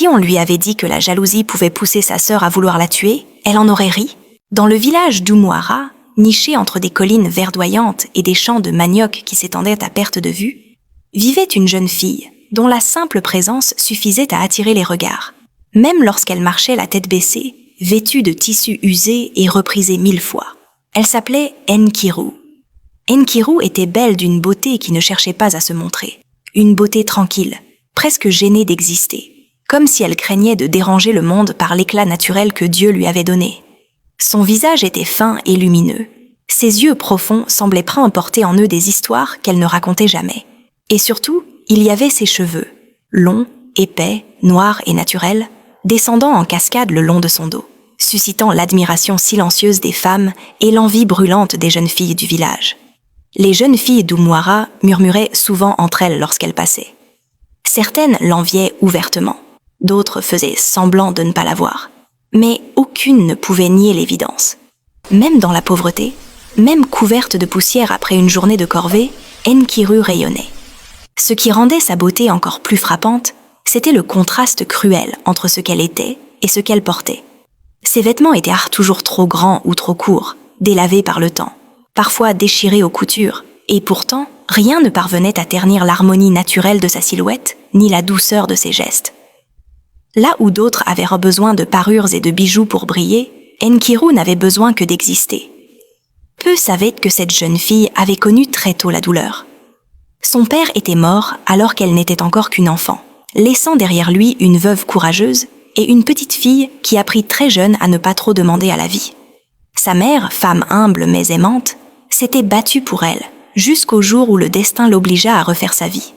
Si on lui avait dit que la jalousie pouvait pousser sa sœur à vouloir la tuer, elle en aurait ri. Dans le village d'Umuara, niché entre des collines verdoyantes et des champs de manioc qui s'étendaient à perte de vue, vivait une jeune fille dont la simple présence suffisait à attirer les regards, même lorsqu'elle marchait la tête baissée, vêtue de tissus usés et reprisés 1000 fois. Elle s'appelait Nkiru. Nkiru était belle d'une beauté qui ne cherchait pas à se montrer, une beauté tranquille, presque gênée d'exister, comme si elle craignait de déranger le monde par l'éclat naturel que Dieu lui avait donné. Son visage était fin et lumineux. Ses yeux profonds semblaient préemporter en eux des histoires qu'elle ne racontait jamais. Et surtout, il y avait ses cheveux, longs, épais, noirs et naturels, descendant en cascade le long de son dos, suscitant l'admiration silencieuse des femmes et l'envie brûlante des jeunes filles du village. Les jeunes filles d'Umuara murmuraient souvent entre elles lorsqu'elle passait. Certaines l'enviaient ouvertement, d'autres faisaient semblant de ne pas la voir. Mais aucune ne pouvait nier l'évidence. Même dans la pauvreté, même couverte de poussière après une journée de corvée, Nkiru rayonnait. Ce qui rendait sa beauté encore plus frappante, c'était le contraste cruel entre ce qu'elle était et ce qu'elle portait. Ses vêtements étaient toujours trop grands ou trop courts, délavés par le temps, parfois déchirés aux coutures, et pourtant, rien ne parvenait à ternir l'harmonie naturelle de sa silhouette, ni la douceur de ses gestes. Là où d'autres avaient besoin de parures et de bijoux pour briller, Nkiru n'avait besoin que d'exister. Peu savaient que cette jeune fille avait connu très tôt la douleur. Son père était mort alors qu'elle n'était encore qu'une enfant, laissant derrière lui une veuve courageuse et une petite fille qui apprit très jeune à ne pas trop demander à la vie. Sa mère, femme humble mais aimante, s'était battue pour elle, jusqu'au jour où le destin l'obligea à refaire sa vie.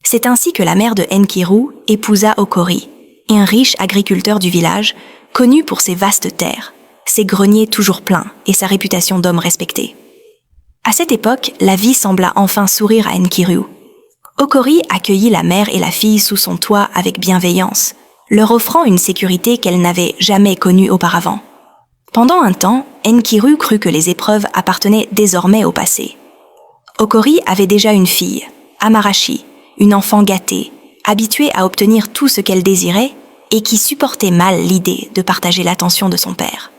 C'est ainsi que la mère de Nkiru épousa Okori, un riche agriculteur du village, connu pour ses vastes terres, ses greniers toujours pleins et sa réputation d'homme respecté. À cette époque, la vie sembla enfin sourire à Nkiru. Okori accueillit la mère et la fille sous son toit avec bienveillance, leur offrant une sécurité qu'elle n'avait jamais connue auparavant. Pendant un temps, Nkiru crut que les épreuves appartenaient désormais au passé. Okori avait déjà une fille, Amarashi, une enfant gâtée, habituée à obtenir tout ce qu'elle désirait et qui supportait mal l'idée de partager l'attention de son père.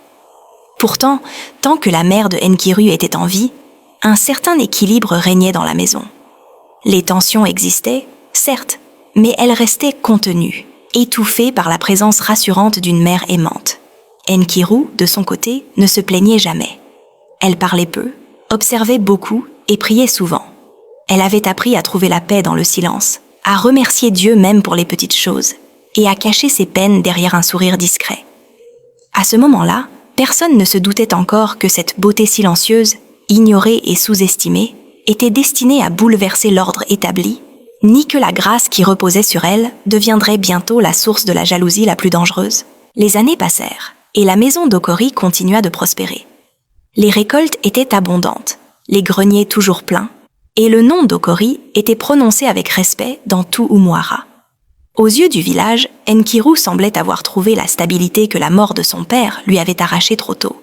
Pourtant, tant que la mère de Nkiru était en vie, un certain équilibre régnait dans la maison. Les tensions existaient, certes, mais elles restaient contenues, étouffées par la présence rassurante d'une mère aimante. Nkiru, de son côté, ne se plaignait jamais. Elle parlait peu, observait beaucoup et priait souvent. Elle avait appris à trouver la paix dans le silence, à remercier Dieu même pour les petites choses, et à cacher ses peines derrière un sourire discret. À ce moment-là, personne ne se doutait encore que cette beauté silencieuse, ignorée et sous-estimée, était destinée à bouleverser l'ordre établi, ni que la grâce qui reposait sur elle deviendrait bientôt la source de la jalousie la plus dangereuse. Les années passèrent, et la maison d'Okori continua de prospérer. Les récoltes étaient abondantes, les greniers toujours pleins, et le nom d'Okori était prononcé avec respect dans tout Umuara. Aux yeux du village, Nkiru semblait avoir trouvé la stabilité que la mort de son père lui avait arrachée trop tôt.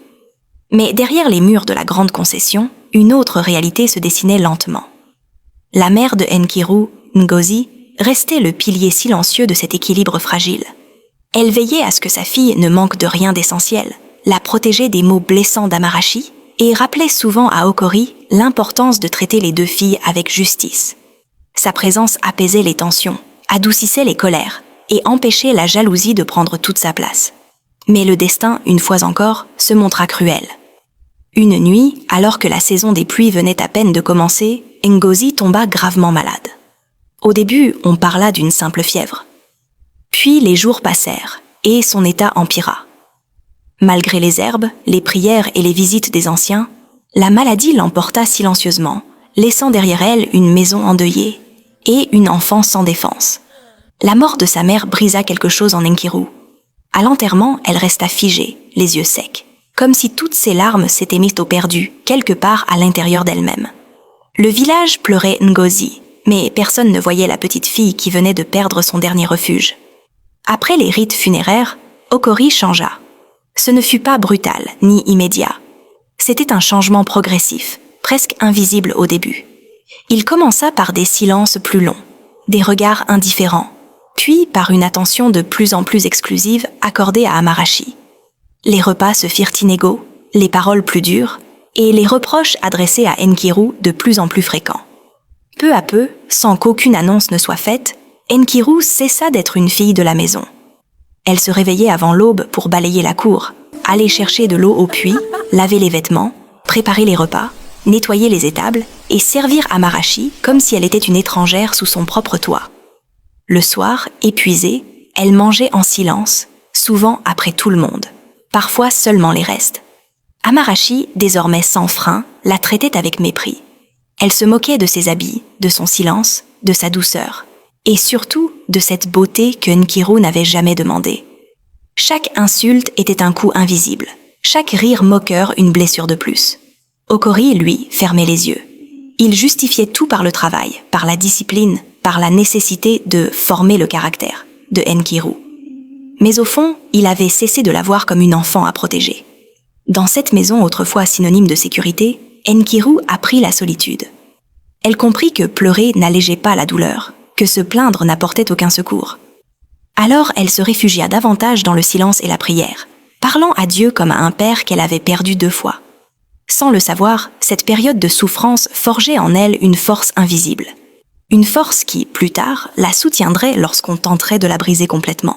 Mais derrière les murs de la grande concession, une autre réalité se dessinait lentement. La mère de Nkiru, Ngozi, restait le pilier silencieux de cet équilibre fragile. Elle veillait à ce que sa fille ne manque de rien d'essentiel, la protégeait des mots blessants d'Amarashi et rappelait souvent à Okori l'importance de traiter les deux filles avec justice. Sa présence apaisait les tensions, adoucissait les colères et empêchait la jalousie de prendre toute sa place. Mais le destin, une fois encore, se montra cruel. Une nuit, alors que la saison des pluies venait à peine de commencer, Ngozi tomba gravement malade. Au début, on parla d'une simple fièvre. Puis les jours passèrent et son état empira. Malgré les herbes, les prières et les visites des anciens, la maladie l'emporta silencieusement, laissant derrière elle une maison endeuillée et une enfant sans défense. La mort de sa mère brisa quelque chose en Nkiru. À l'enterrement, elle resta figée, les yeux secs, comme si toutes ses larmes s'étaient mises au perdu, quelque part à l'intérieur d'elle-même. Le village pleurait Ngozi, mais personne ne voyait la petite fille qui venait de perdre son dernier refuge. Après les rites funéraires, Okori changea. Ce ne fut pas brutal, ni immédiat. C'était un changement progressif, presque invisible au début. Il commença par des silences plus longs, des regards indifférents, puis par une attention de plus en plus exclusive accordée à Amarashi. Les repas se firent inégaux, les paroles plus dures, et les reproches adressés à Enkiru de plus en plus fréquents. Peu à peu, sans qu'aucune annonce ne soit faite, Enkiru cessa d'être une fille de la maison. Elle se réveillait avant l'aube pour balayer la cour, aller chercher de l'eau au puits, laver les vêtements, préparer les repas, nettoyer les étables et servir Amarashi comme si elle était une étrangère sous son propre toit. Le soir, épuisée, elle mangeait en silence, souvent après tout le monde, parfois seulement les restes. Amarashi, désormais sans frein, la traitait avec mépris. Elle se moquait de ses habits, de son silence, de sa douceur, et surtout de cette beauté que Nkiru n'avait jamais demandée. Chaque insulte était un coup invisible, chaque rire moqueur une blessure de plus. Okori, lui, fermait les yeux. Il justifiait tout par le travail, par la discipline, par la nécessité de former le caractère de Nkiru. Mais au fond, il avait cessé de la voir comme une enfant à protéger. Dans cette maison autrefois synonyme de sécurité, Nkiru apprit la solitude. Elle comprit que pleurer n'allégeait pas la douleur, que se plaindre n'apportait aucun secours. Alors elle se réfugia davantage dans le silence et la prière, parlant à Dieu comme à un père qu'elle avait perdu 2 fois. Sans le savoir, cette période de souffrance forgeait en elle une force invisible. Une force qui, plus tard, la soutiendrait lorsqu'on tenterait de la briser complètement.